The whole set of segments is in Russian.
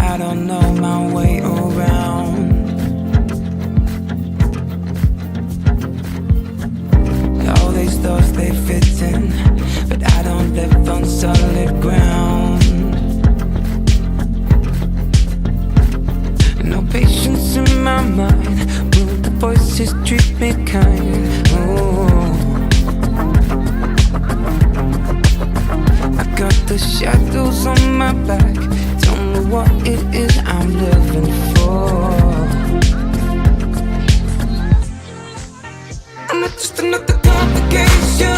I don't know my way around. All these thoughts they fit in, but I don't live on solid ground. No patience in my mind, will the voices treat me kind? Oh, I got the shadows on my back, don't know what it is I'm living for. I'm not just another complication.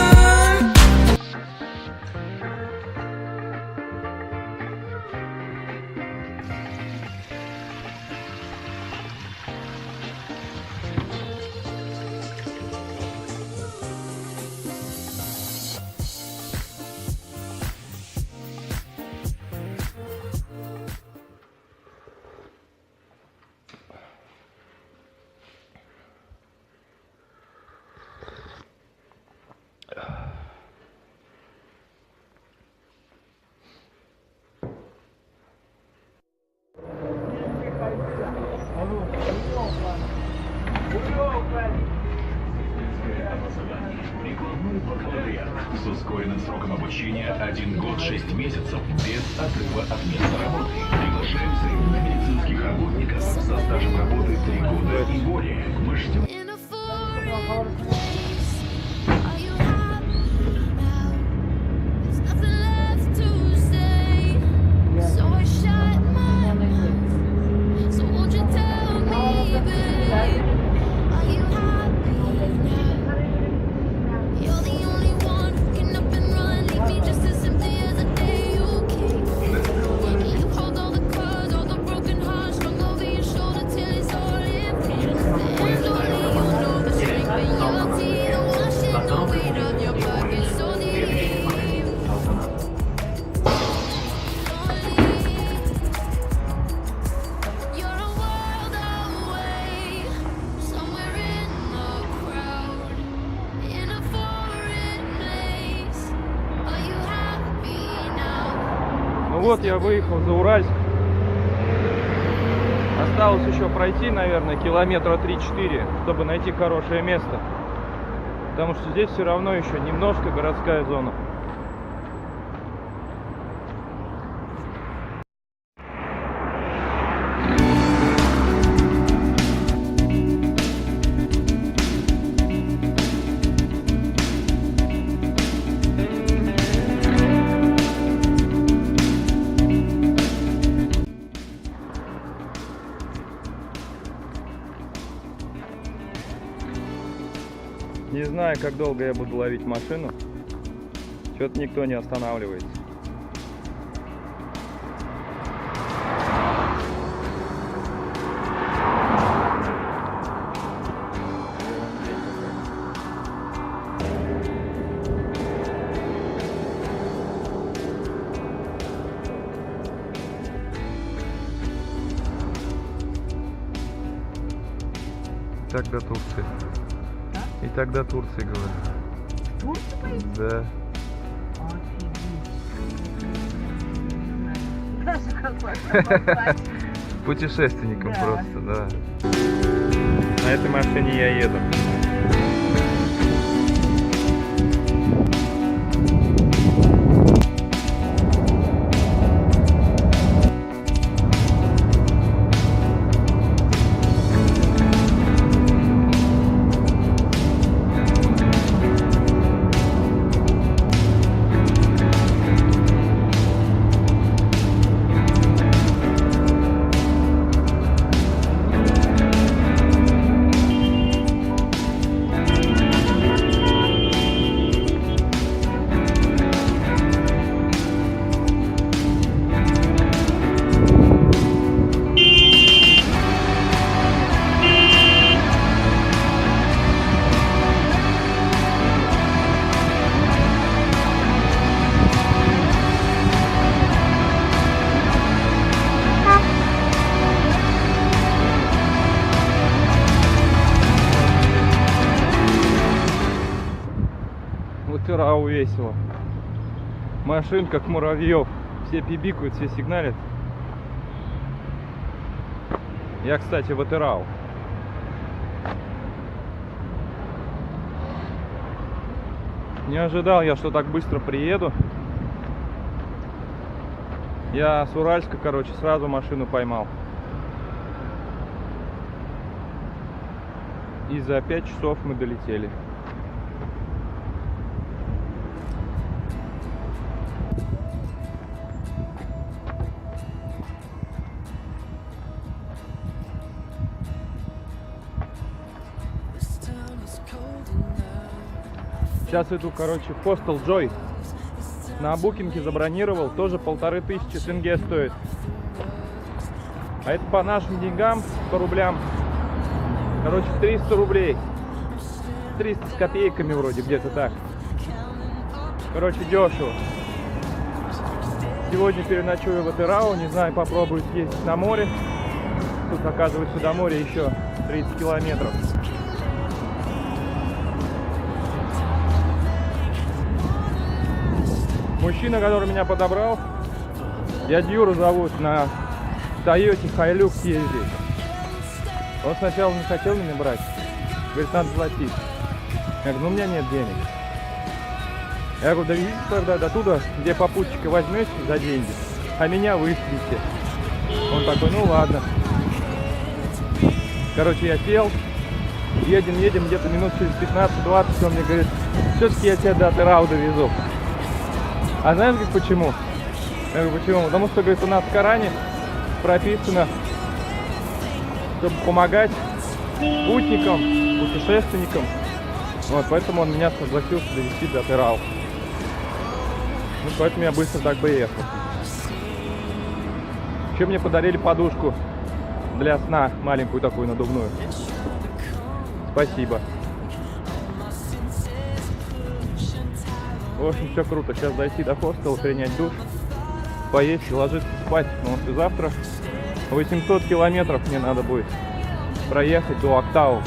С ускоренным сроком обучения 1 год 6 месяцев без отрыва от места работы. Приглашаем современных медицинских работников со стажем работы 3 года и более. Мы ждем. Вот я выехал за Уральск. Осталось еще пройти, наверное, километра 3-4, чтобы найти хорошее место. Потому что здесь все равно еще немножко городская зона. Не знаю, как долго я буду ловить машину. Что-то никто не останавливается. Так до Турции. И так до Турции, говорю. Турция поедешь? Да. Офигеть. Даже какой-то Путешественником Да. просто, да. На этой машине я еду. Утырау весело. Машин как муравьев. Все пибикают, все сигналят. Я, кстати, в Атырау. Не ожидал я, что так быстро приеду. Я с Уральска, короче, сразу машину поймал. И за 5 часов мы долетели. Сейчас иду, короче, в хостел Joy. На букинге забронировал, тоже 1500 тенге стоит. А это по нашим деньгам, по рублям, короче, 300 рублей. 300 с копейками вроде, где-то так. Короче, дешево. Сегодня переночую в Атырау, не знаю, попробую съездить на море. Тут, оказывается, до моря еще 30 километров. Мужчина, который меня подобрал, дядю Юру зовут, на Тойоте Хайлюкс ездит. Он сначала не хотел меня брать, говорит, надо платить. Я говорю, ну у меня нет денег. Я говорю, да идите тогда до туда, где попутчика возьмете за деньги, а меня вышлите. Он такой, ну ладно. Короче, я сел, едем, где-то минут через 15-20, он мне говорит, все-таки я тебя до Атырау довезу. А знаешь, говорит, почему? Я говорю, почему? Потому что, говорит, у нас в Коране прописано, чтобы помогать путникам, путешественникам. Вот, поэтому он меня согласился довезти до Атырау. Ну, поэтому я быстро так поехал. Еще мне подарили подушку для сна, маленькую такую надувную. Спасибо. В общем, все круто. Сейчас дойти до хостела, принять душ, поесть и ложиться спать. Потому что завтра 800 километров мне надо будет проехать до Актау.